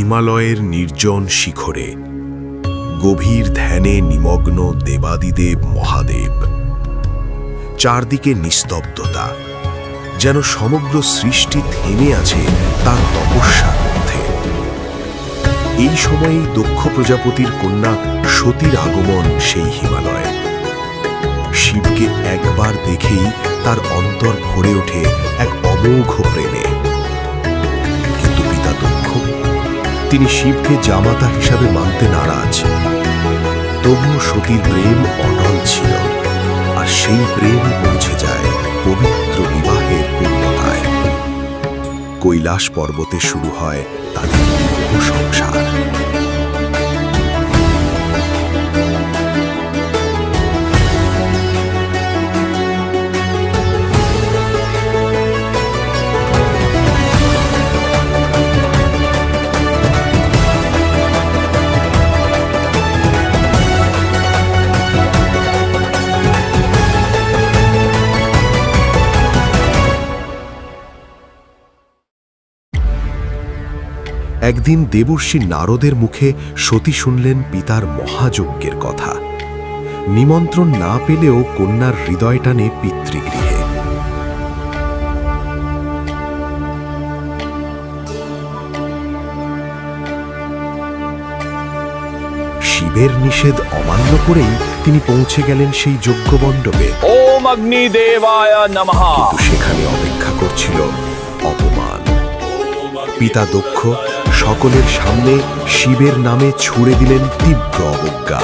হিমালয়ের নির্জন শিখরে গভীর ধ্যানে নিমগ্ন দেবাদিদেব মহাদেব। চারদিকে নিস্তব্ধতা, যেন সমগ্র সৃষ্টি থেমে আছে তার তপস্যার মধ্যে। এই সময়েই দক্ষ প্রজাপতির কন্যা সতীর আগমন সেই হিমালয়ে। শিবকে একবার দেখেই তার অন্তর ভরে ওঠে এক অমোঘ প্রেমে। কিন্তু পিতা দক্ষ, তিনি শিবকে জামাতা হিসাবে মানতে নারাজ। তবুও সতীর প্রেম অটল ছিল, আর সেই প্রেম পৌঁছে যায় পবিত্র বিবাহের পূর্ণতায়। কৈলাস পর্বতে শুরু হয় তাদের বিবাহ সংসার। একদিন দেবর্ষি নারদের মুখে সতী শুনলেন পিতার মহাযজ্ঞের কথা। নিমন্ত্রণ না পেলেও কন্যার হৃদয় টানে পিতৃগৃহে। শিবের নিষেধ অমান্য করেই তিনি পৌঁছে গেলেন সেই যজ্ঞমণ্ডপে। ওম অগ্নিদেবায় নমঃ। কিন্তু সেখানে অপেক্ষা করছিল অপমান। পিতা দক্ষ সকলের সামনে শিবের নামে ছুড়ে দিলেন তীব্র অবজ্ঞা।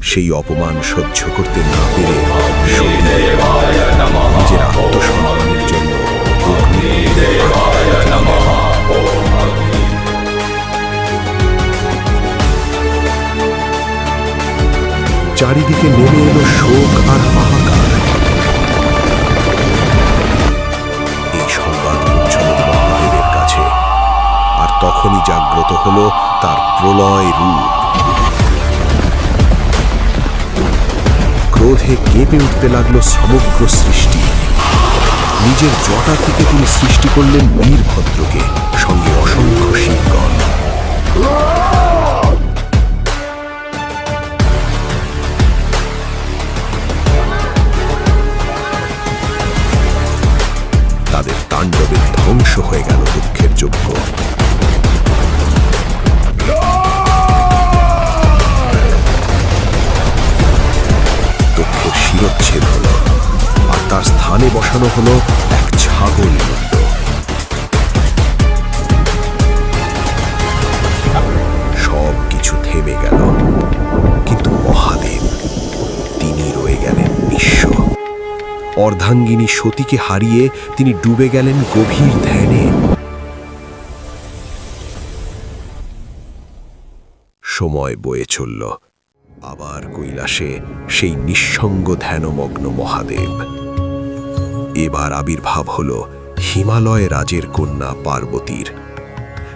সেই অপমান সহ্য করতে না পেরে সতী নিজের আত্মসম্মানের জন্য চারিদিকে নেমে এলো শোক আর হাহাকার। এই সংবাদ পৌঁছল মহাদেবের কাছে, আর তখনই জাগ্রত হল তার প্রলয় রূপ। ক্রোধে কেঁপে উঠতে লাগলো সমগ্র সৃষ্টি। নিজের জটা থেকে তিনি সৃষ্টি করলেন বীরভদ্রকে, সঙ্গে অসংখ্য শিবগণ। তাদের তাণ্ডবে ধ্বংস হয়ে গেল দুঃখের যজ্ঞ। দুঃখের শিরচ্ছেদ হল, আর তার স্থানে বসানো হলো এক ছাগল মুন্ড। সব কিছু থেমে গেল, কিন্তু মহাদেব, তিনি রয়ে গেলেন নিঃস্ব। অর্ধাঙ্গিনী সতীকে হারিয়ে তিনি ডুবে গেলেন গভীর ধ্যানে। সময় বয়ে চলল, আবার কৈলাসে সেই নিঃসঙ্গ ধ্যানমগ্ন মহাদেব। এবার আবির্ভাব হল হিমালয় রাজের কন্যা পার্বতীর।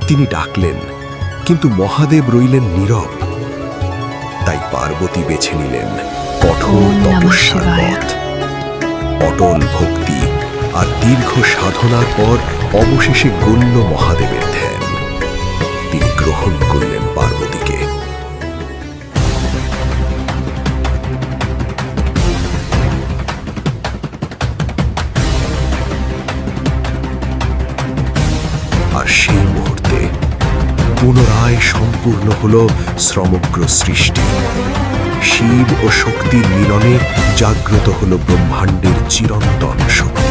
তিনি ডাকলেন, কিন্তু মহাদেব রইলেন নীরব। তাই পার্বতী বেছে নিলেন কঠোর তপস্যার পথ। অটল ভক্তি আর দীর্ঘ সাধনার পর অবশেষে গণ্য মহাদেবের ধ্যান। তিনি গ্রহণ করলেন পার্বতীকে। আর সেই মুহূর্তে পুনরায় সম্পূর্ণ হল সমগ্র সৃষ্টি। শিব ও শক্তির মিলনে জাগ্রত হল ব্রহ্মাণ্ডের চিরন্তন শক্তি।